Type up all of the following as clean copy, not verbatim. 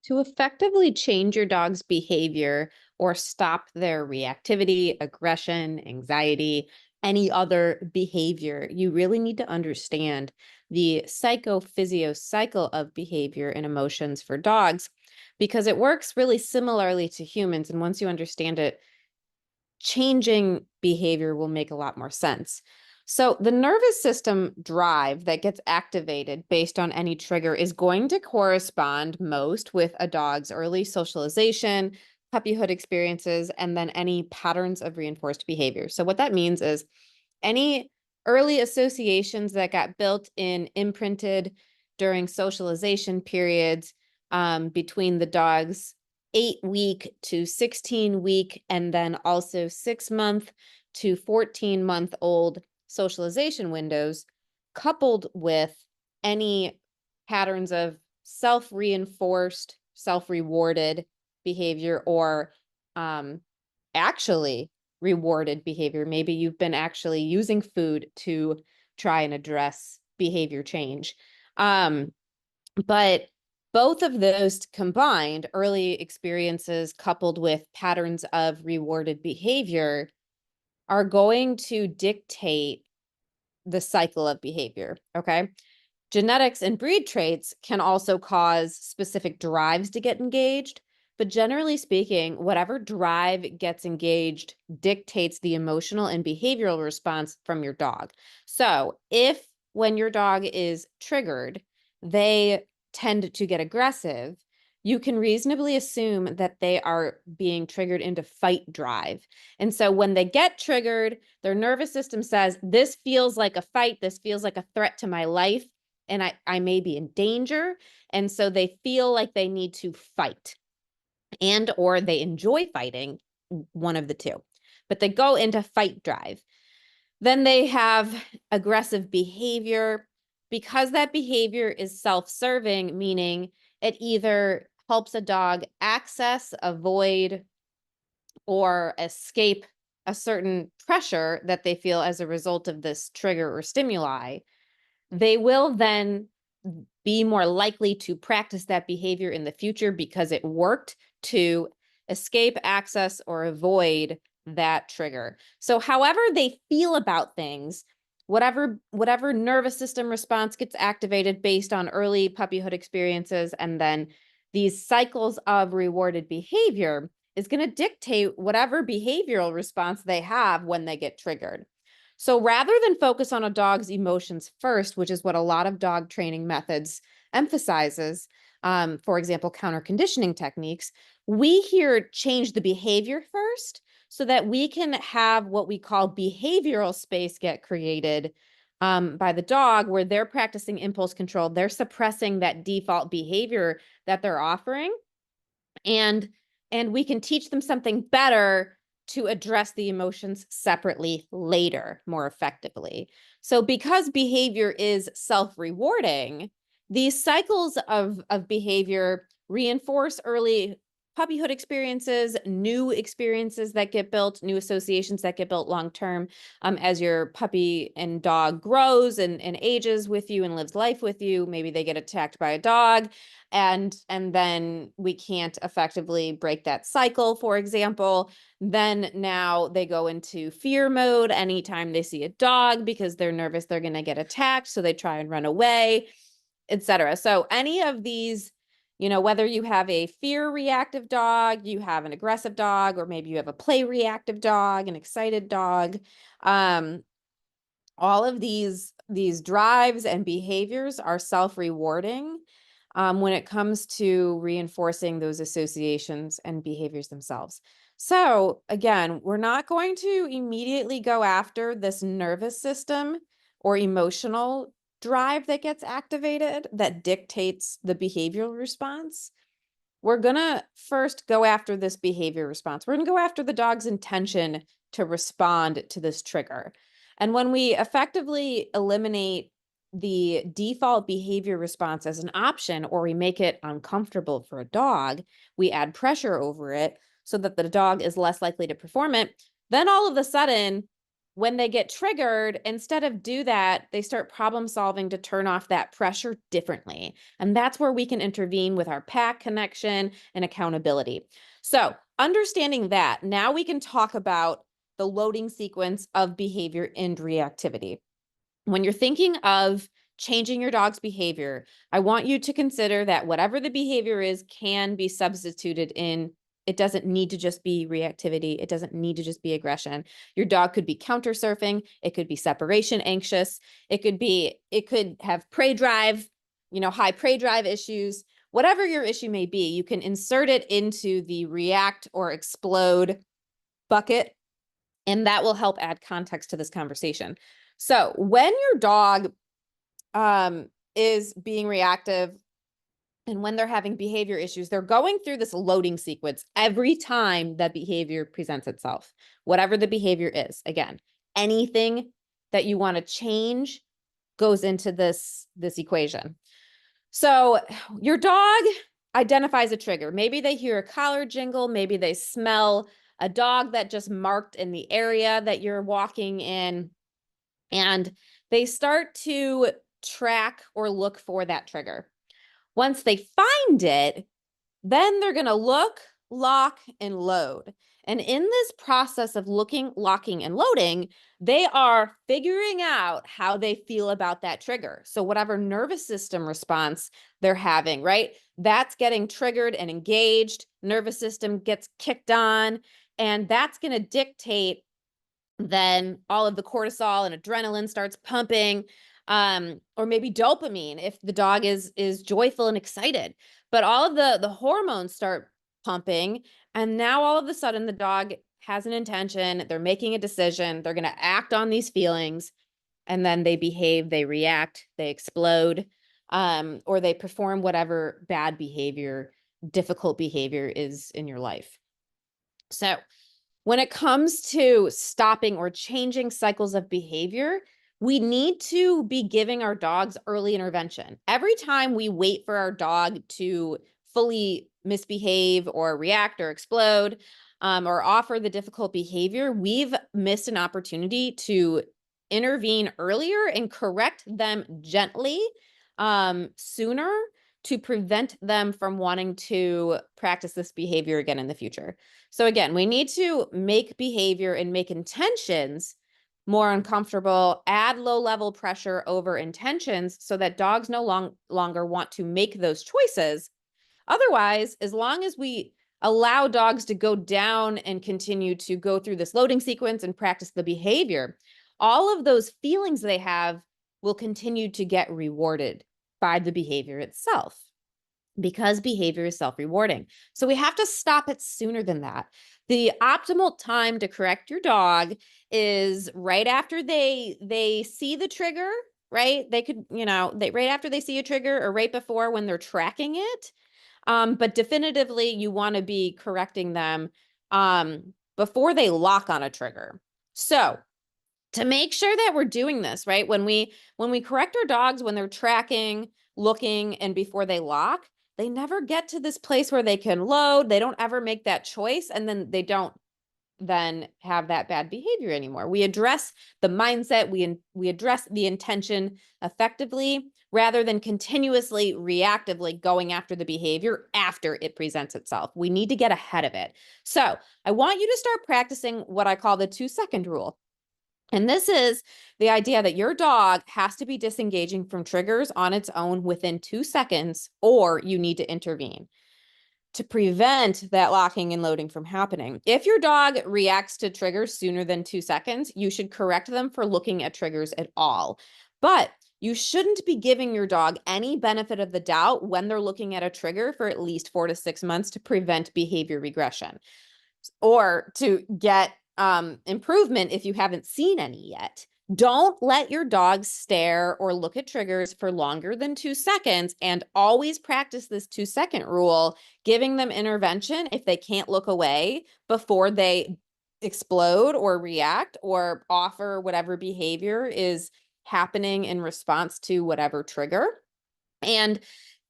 To effectively change your dog's behavior or stop their reactivity, aggression, anxiety, any other behavior, you really need to understand the psychophysio cycle of behavior and emotions for dogs because it works really similarly to humans. And once you understand it, changing behavior will make a lot more sense. So the nervous system drive that gets activated based on any trigger is going to correspond most with a dog's early socialization, puppyhood experiences, and then any patterns of reinforced behavior. So what that means is any early associations that got built in, imprinted during socialization periods between the dog's 8-week to 16-week, and then also 6-month to 14-month-old socialization windows, coupled with any patterns of self-reinforced, self-rewarded behavior, or actually rewarded behavior. Maybe you've been actually using food to try and address behavior change. But both of those combined, early experiences coupled with patterns of rewarded behavior, are going to dictate the cycle of behavior. Okay. Genetics and breed traits can also cause specific drives to get engaged. But generally speaking, whatever drive gets engaged dictates the emotional and behavioral response from your dog. So if when your dog is triggered, they tend to get aggressive, you can reasonably assume that they are being triggered into fight drive. And so when they get triggered, their nervous system says, this feels like a fight, this feels like a threat to my life, and I may be in danger. And so they feel like they need to fight, and or they enjoy fighting, one of the two. But they go into fight drive. Then they have aggressive behavior. Because that behavior is self-serving, meaning it either helps a dog access, avoid, or escape a certain pressure that they feel as a result of this trigger or stimuli, they will then be more likely to practice that behavior in the future because it worked to escape, access, or avoid that trigger. So however they feel about things, whatever nervous system response gets activated based on early puppyhood experiences, and then these cycles of rewarded behavior is going to dictate whatever behavioral response they have when they get triggered. So rather than focus on a dog's emotions first, which is what a lot of dog training methods emphasizes, for example, counter conditioning techniques, we here change the behavior first so that we can have what we call behavioral space get created by the dog, where they're practicing impulse control. They're suppressing that default behavior that they're offering. And we can teach them something better to address the emotions separately later, more effectively. So because behavior is self-rewarding, these cycles of behavior reinforce early puppyhood experiences, new experiences that get built, new associations that get built long-term as your puppy and dog grows and ages with you and lives life with you. Maybe they get attacked by a dog, and then we can't effectively break that cycle, for example. Then now they go into fear mode anytime they see a dog because they're nervous they're going to get attacked, so they try and run away, etc. So any of these, whether you have a fear reactive dog, you have an aggressive dog, or maybe you have a play reactive dog, an excited dog, all of these drives and behaviors are self-rewarding when it comes to reinforcing those associations and behaviors themselves. So again, we're not going to immediately go after this nervous system or emotional drive that gets activated that dictates the behavioral response. We're going to first go after this behavior response. We're going to go after the dog's intention to respond to this trigger. And when we effectively eliminate the default behavior response as an option, or we make it uncomfortable for a dog, we add pressure over it so that the dog is less likely to perform it, then all of a sudden when they get triggered, instead of do that, they start problem solving to turn off that pressure differently. And that's where we can intervene with our pack connection and accountability. So understanding that, now we can talk about the loading sequence of behavior and reactivity. When you're thinking of changing your dog's behavior, I want you to consider that whatever the behavior is can be substituted in. It doesn't need to just be reactivity. It doesn't need to just be aggression. Your dog could be counter surfing. It could be separation anxious. It could have prey drive, high prey drive issues. Whatever your issue may be, you can insert it into the react or explode bucket, and that will help add context to this conversation. So when your dog is being reactive and when they're having behavior issues, they're going through this loading sequence every time that behavior presents itself, whatever the behavior is. Again, anything that you want to change goes into this equation. So your dog identifies a trigger. Maybe they hear a collar jingle. Maybe they smell a dog that just marked in the area that you're walking in. And they start to track or look for that trigger. Once they find it, then they're going to look, lock, and load. And in this process of looking, locking, and loading, they are figuring out how they feel about that trigger. So whatever nervous system response they're having, right? That's getting triggered and engaged. Nervous system gets kicked on, and that's going to dictate then all of the cortisol and adrenaline starts pumping, or maybe dopamine if the dog is joyful and excited. But all of the hormones start pumping, and now all of a sudden the dog has an intention, they're making a decision, they're going to act on these feelings, and then they behave, they react, they explode, or they perform whatever bad behavior, difficult behavior is in your life. So when it comes to stopping or changing cycles of behavior, we need to be giving our dogs early intervention. Every time we wait for our dog to fully misbehave or react or explode, or offer the difficult behavior, we've missed an opportunity to intervene earlier and correct them gently, sooner, to prevent them from wanting to practice this behavior again in the future. So again, we need to make behavior and make intentions more uncomfortable, add low-level pressure over intentions so that dogs no longer want to make those choices. Otherwise, as long as we allow dogs to go down and continue to go through this loading sequence and practice the behavior, all of those feelings they have will continue to get rewarded by the behavior itself, because behavior is self-rewarding. So we have to stop it sooner than that. The optimal time to correct your dog is right after they see the trigger, right? They could, right after they see a trigger or right before when they're tracking it. But definitively you want to be correcting them before they lock on a trigger. So to make sure that we're doing this, right? When we correct our dogs, when they're tracking, looking, and before they lock, they never get to this place where they can load. They don't ever make that choice. And then they don't then have that bad behavior anymore. We address the mindset, we address the intention effectively rather than continuously reactively going after the behavior after it presents itself. We need to get ahead of it. So I want you to start practicing what I call the 2-second rule. And this is the idea that your dog has to be disengaging from triggers on its own within 2 seconds, or you need to intervene to prevent that locking and loading from happening. If your dog reacts to triggers sooner than 2 seconds, you should correct them for looking at triggers at all. But you shouldn't be giving your dog any benefit of the doubt when they're looking at a trigger for at least 4 to 6 months to prevent behavior regression or to get improvement if you haven't seen any yet. Don't let your dog stare or look at triggers for longer than 2 seconds, and always practice this 2-second rule, giving them intervention if they can't look away before they explode or react or offer whatever behavior is happening in response to whatever trigger. And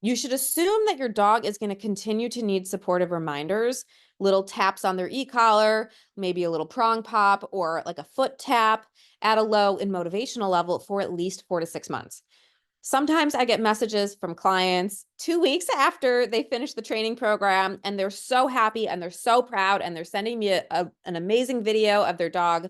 You should assume that your dog is going to continue to need supportive reminders, little taps on their e-collar, maybe a little prong pop or like a foot tap at a low and motivational level for at least 4 to 6 months. Sometimes I get messages from clients 2 weeks after they finish the training program and they're so happy and they're so proud and they're sending me an amazing video of their dog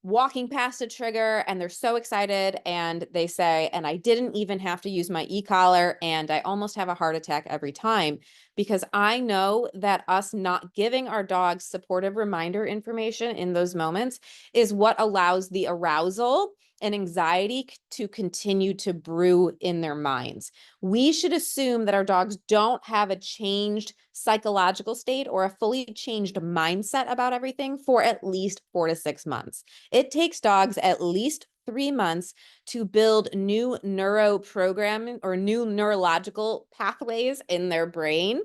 walking past a trigger and they're so excited and they say, and I didn't even have to use my e-collar and I almost have a heart attack every time, because I know that us not giving our dogs supportive reminder information in those moments is what allows the arousal and anxiety to continue to brew in their minds. We should assume that our dogs don't have a changed psychological state or a fully changed mindset about everything for at least 4 to 6 months. It takes dogs at least 3 months to build new neuroprogramming or new neurological pathways in their brain,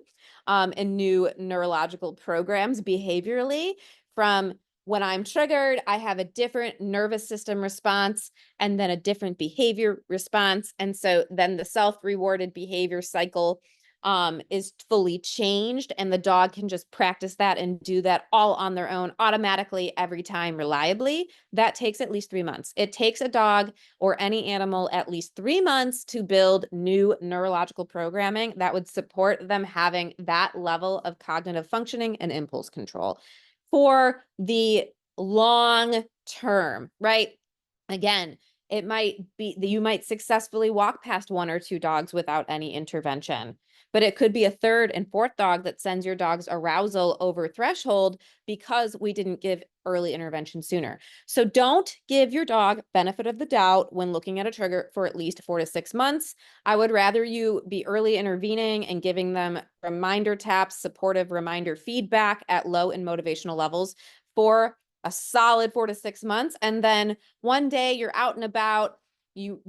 and new neurological programs behaviorally. From when I'm triggered, I have a different nervous system response and then a different behavior response. And so then the self-rewarded behavior cycle is fully changed, and the dog can just practice that and do that all on their own automatically every time reliably. That takes at least 3 months. It takes a dog or any animal at least 3 months to build new neurological programming that would support them having that level of cognitive functioning and impulse control for the long term, right? Again, it might be that you might successfully walk past 1 or 2 dogs without any intervention, but it could be a third and fourth dog that sends your dog's arousal over threshold because we didn't give early intervention sooner. So don't give your dog benefit of the doubt when looking at a trigger for at least 4 to 6 months. I would rather you be early intervening and giving them reminder taps, supportive reminder feedback at low and motivational levels for a solid 4 to 6 months. And then one day you're out and about, you've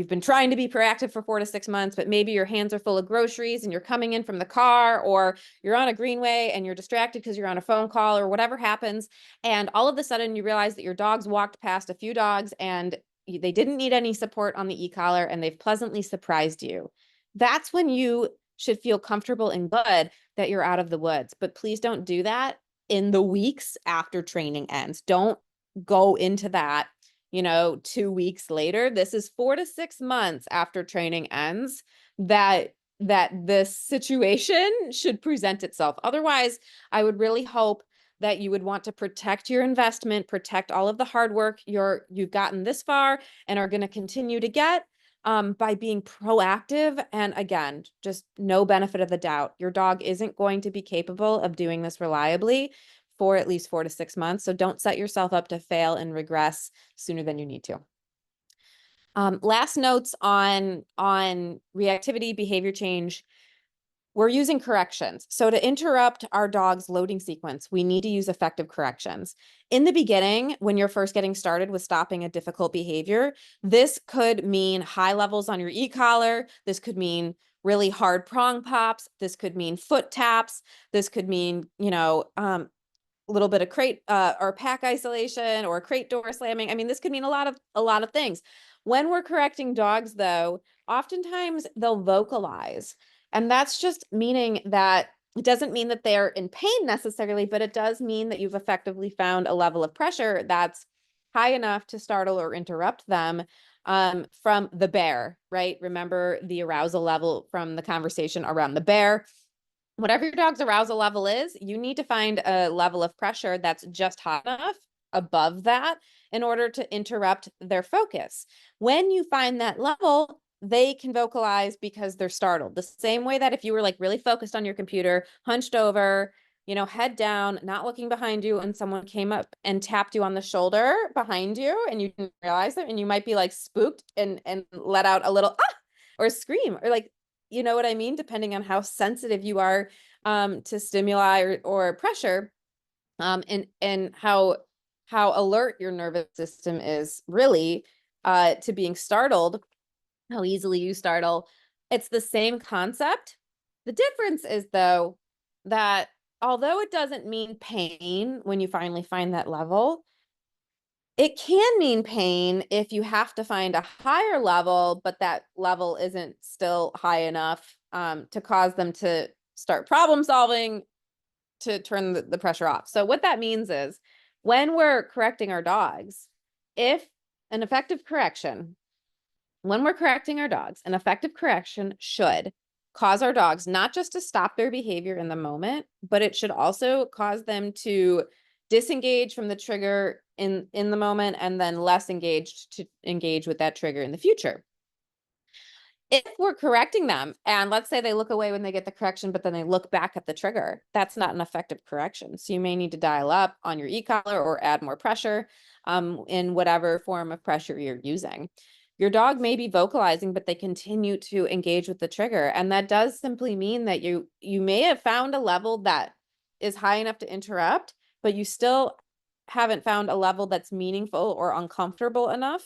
been trying to be proactive for 4 to 6 months, but maybe your hands are full of groceries and you're coming in from the car, or you're on a greenway and you're distracted because you're on a phone call or whatever happens. And all of a sudden you realize that your dog's walked past a few dogs and they didn't need any support on the e-collar and they've pleasantly surprised you. That's when you should feel comfortable and good that you're out of the woods. But please don't do that in the weeks after training ends. Don't go into that 2 weeks later. This is 4 to 6 months after training ends that this situation should present itself. Otherwise, I would really hope that you would want to protect your investment, protect all of the hard work you've gotten this far and are going to continue to get, by being proactive. And again, just no benefit of the doubt. Your dog isn't going to be capable of doing this reliably for at least 4 to 6 months. So don't set yourself up to fail and regress sooner than you need to. Last notes on reactivity, behavior change. We're using corrections. So to interrupt our dog's loading sequence, we need to use effective corrections. In the beginning, when you're first getting started with stopping a difficult behavior, this could mean high levels on your e-collar. This could mean really hard prong pops. This could mean foot taps. This could mean, little bit of crate or pack isolation or crate door slamming. I mean, this could mean a lot of things. When we're correcting dogs, though, oftentimes they'll vocalize. And that's just meaning that it doesn't mean that they're in pain necessarily, but it does mean that you've effectively found a level of pressure that's high enough to startle or interrupt them, from the bear, right? Remember the arousal level from the conversation around the bear. Whatever your dog's arousal level is, you need to find a level of pressure that's just high enough above that in order to interrupt their focus. When you find that level, they can vocalize because they're startled. The same way that if you were like really focused on your computer, hunched over, head down, not looking behind you, and someone came up and tapped you on the shoulder behind you and you didn't realize it, and you might be like spooked and let out a little ah or scream, or like, you know what I mean? Depending on how sensitive you are to stimuli or pressure, and how alert your nervous system is really to being startled, how easily you startle. It's the same concept. The difference is, though, that although it doesn't mean pain when you finally find that level, It can mean pain if you have to find a higher level, but that level isn't still high enough to cause them to start problem solving to turn the pressure off. So what that means is when we're correcting our dogs, if an effective correction, when we're correcting our dogs, an effective correction should cause our dogs not just to stop their behavior in the moment, but it should also cause them to disengage from the trigger in the moment and then less engaged to engage with that trigger in the future. If we're correcting them and let's say they look away when they get the correction, but then they look back at the trigger, that's not an effective correction. So you may need to dial up on your e-collar or add more pressure in whatever form of pressure you're using. Your dog may be vocalizing, but they continue to engage with the trigger. And that does simply mean that you may have found a level that is high enough to interrupt, but you still haven't found a level that's meaningful or uncomfortable enough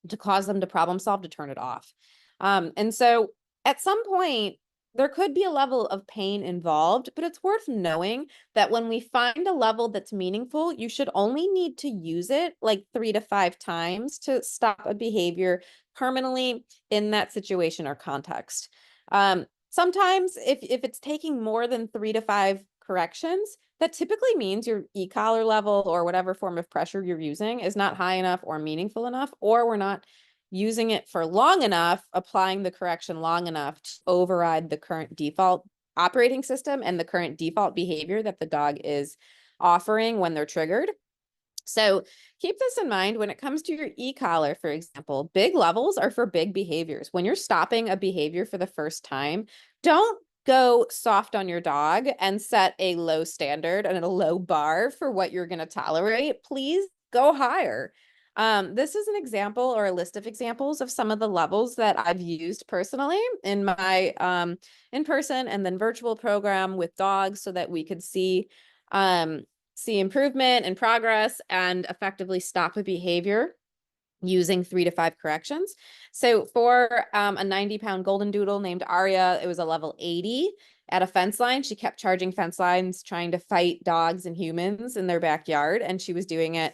to cause them to problem solve to turn it off. And so at some point, there could be a level of pain involved, but it's worth knowing that when we find a level that's meaningful, you should only need to use it like 3 to 5 times to stop a behavior permanently in that situation or context. Sometimes if it's taking more than 3 to 5 corrections, that typically means your e-collar level or whatever form of pressure you're using is not high enough or meaningful enough, or we're not using it for long enough, applying the correction long enough to override the current default operating system and the current default behavior that the dog is offering when they're triggered. So keep this in mind when it comes to your e-collar, for example. Big levels are for big behaviors. When you're stopping a behavior for the first time, don't go soft on your dog and set a low standard and a low bar for what you're going to tolerate. Please go higher. This is an example or a list of examples of some of the levels that I've used personally in my in-person and then virtual program with dogs so that we could see improvement and progress and effectively stop a behavior using 3 to 5 corrections. So for a 90-pound golden doodle named Aria, it was a level 80 at a fence line. She kept charging fence lines, trying to fight dogs and humans in their backyard, and she was doing it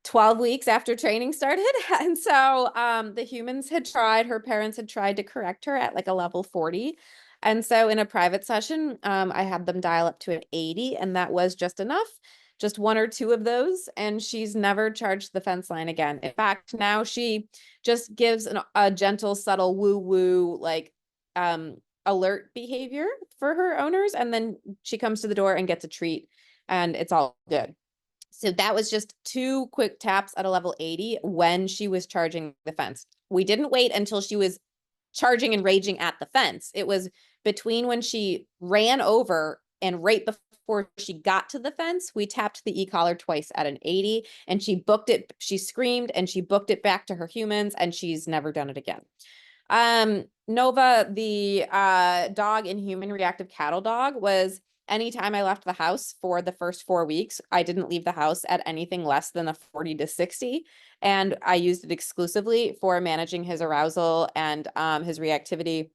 12 weeks after training started. And so the humans had tried, her parents had tried to correct her at like a level 40. And so in a private session, I had them dial up to an 80, and that was just enough, just 1 or 2 of those. And she's never charged the fence line again. In fact, now she just gives a gentle, subtle woo woo, like alert behavior for her owners. And then she comes to the door and gets a treat, and it's all good. So that was just 2 quick taps at a level 80 when she was charging the fence. We didn't wait until she was charging and raging at the fence. It was between when she ran over and right before she got to the fence, we tapped the e-collar twice at an 80, and she booked it. She screamed and she booked it back to her humans, and she's never done it again. Nova, the dog in human reactive cattle dog, was anytime I left the house for the first 4 weeks, I didn't leave the house at anything less than a 40 to 60. And I used it exclusively for managing his arousal and his reactivity.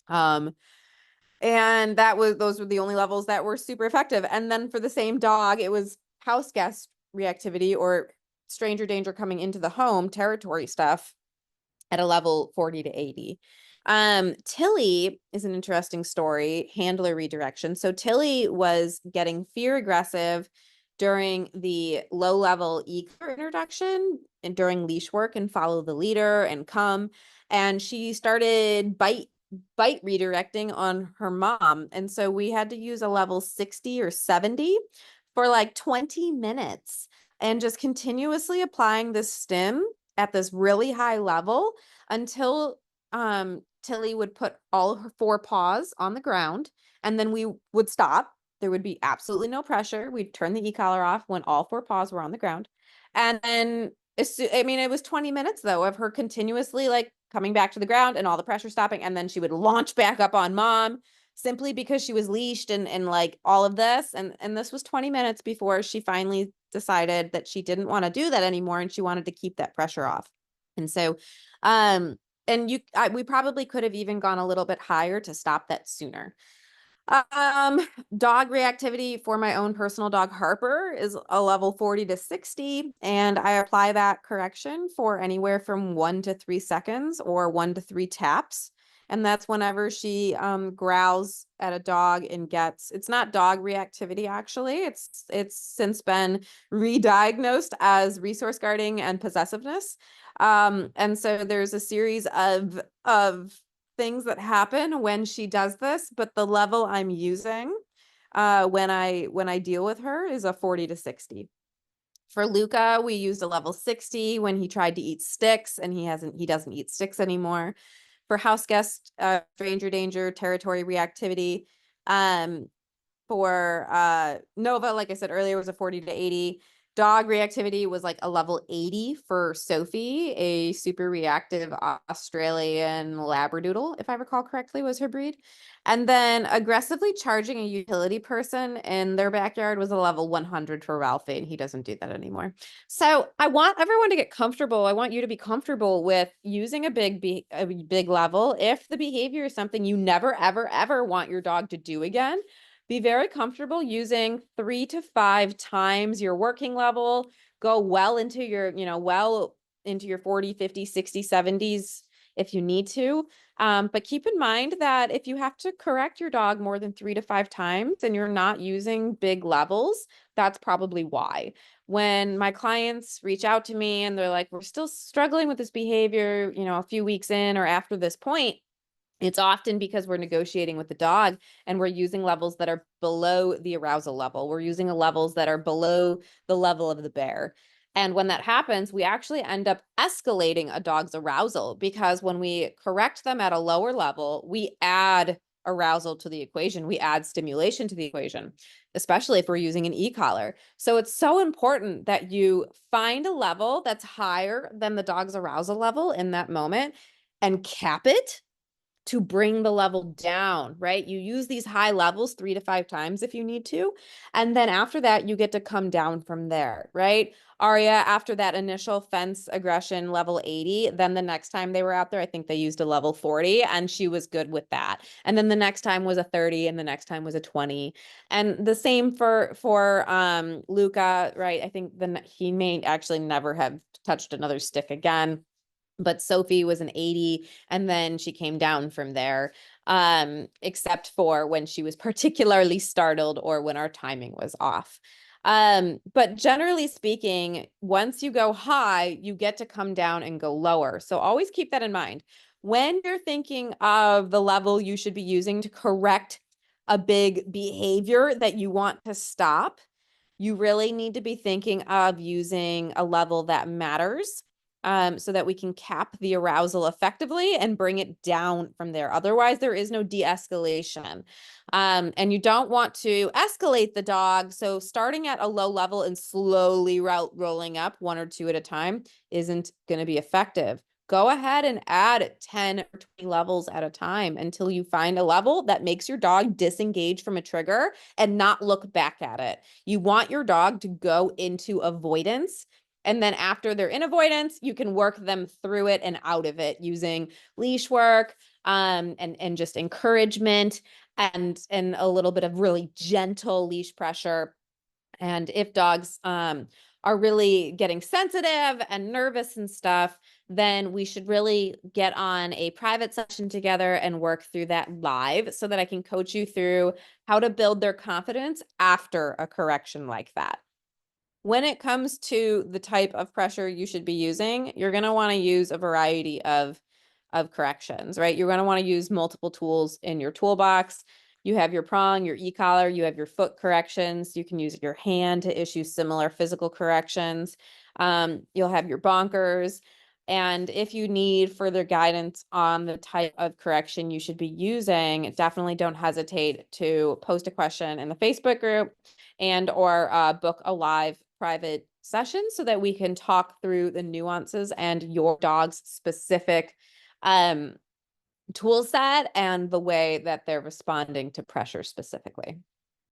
And those were the only levels that were super effective. And then for the same dog, it was house guest reactivity or stranger danger coming into the home territory stuff at a level 40 to 80. Tilly is an interesting story, handler redirection. So Tilly was getting fear aggressive during the low level e-collar introduction and during leash work and follow the leader and come. And she started bite redirecting on her mom. And so we had to use a level 60 or 70 for like 20 minutes and just continuously applying this stim at this really high level until Tilly would put all her 4 paws on the ground, and then we would stop. There would be absolutely no pressure. We'd turn the e-collar off when all 4 paws were on the ground. And then, I mean, it was 20 minutes though of her continuously like coming back to the ground and all the pressure stopping. And then she would launch back up on mom simply because she was leashed and like all of this. And this was 20 minutes before she finally decided that she didn't want to do that anymore and she wanted to keep that pressure off. And so, and we probably could have even gone a little bit higher to stop that sooner. Dog reactivity for my own personal dog Harper is a level 40 to 60, and I apply that correction for anywhere from 1 to 3 seconds or 1 to 3 taps. And that's whenever she growls at a dog and gets, it's not dog reactivity actually. It's since been re-diagnosed as resource guarding and possessiveness. And so there's a series of things that happen when she does this, but the level I'm using when I deal with her is a 40 to 60. For Luca, we used a level 60 when he tried to eat sticks, and he doesn't eat sticks anymore. For house guest, stranger danger, territory reactivity, for Nova, like I said earlier, was a 40 to 80. Dog reactivity was like a level 80 for Sophie, a super reactive Australian Labradoodle, if I recall correctly, was her breed. And then aggressively charging a utility person in their backyard was a level 100 for Ralphie, and he doesn't do that anymore. So I want everyone to get comfortable. I want you to be comfortable with using a big level. If the behavior is something you never, ever, ever want your dog to do again, be very comfortable using 3 to 5 times your working level. Go well into your, well into your 40, 50, 60, 70s if you need to. But keep in mind that if you have to correct your dog more than 3 to 5 times and you're not using big levels, that's probably why. When my clients reach out to me and they're like, we're still struggling with this behavior, a few weeks in or after this point, it's often because we're negotiating with the dog and we're using levels that are below the arousal level. We're using levels that are below the level of the bear. And when that happens, we actually end up escalating a dog's arousal, because when we correct them at a lower level, we add arousal to the equation. We add stimulation to the equation, especially if we're using an e-collar. So it's so important that you find a level that's higher than the dog's arousal level in that moment and cap it to bring the level down, right? You use these high levels 3 to 5 times if you need to. And then after that, you get to come down from there, right? Aria, after that initial fence aggression level 80, then the next time they were out there, I think they used a level 40 and she was good with that. And then the next time was a 30 and the next time was a 20. And the same for Luca, right? I think he may actually never have touched another stick again. But Sophie was an 80, and then she came down from there, except for when she was particularly startled or when our timing was off. But generally speaking, once you go high, you get to come down and go lower. So always keep that in mind. When you're thinking of the level you should be using to correct a big behavior that you want to stop, you really need to be thinking of using a level that matters, so that we can cap the arousal effectively and bring it down from there. Otherwise, there is no de-escalation. And you don't want to escalate the dog. So starting at a low level and slowly rolling up 1 or 2 at a time isn't going to be effective. Go ahead and add 10 or 20 levels at a time until you find a level that makes your dog disengage from a trigger and not look back at it. You want your dog to go into avoidance. And then after they're in avoidance, you can work them through it and out of it using leash work, and just encouragement and a little bit of really gentle leash pressure. And if dogs are really getting sensitive and nervous and stuff, then we should really get on a private session together and work through that live so that I can coach you through how to build their confidence after a correction like that. When it comes to the type of pressure you should be using, you're going to want to use a variety of corrections, right? You're going to want to use multiple tools in your toolbox. You have your prong, your e-collar, you have your foot corrections. You can use your hand to issue similar physical corrections. You'll have your bonkers. And if you need further guidance on the type of correction you should be using, definitely don't hesitate to post a question in the Facebook group and or book a live private session so that we can talk through the nuances and your dog's specific tool set and the way that they're responding to pressure specifically.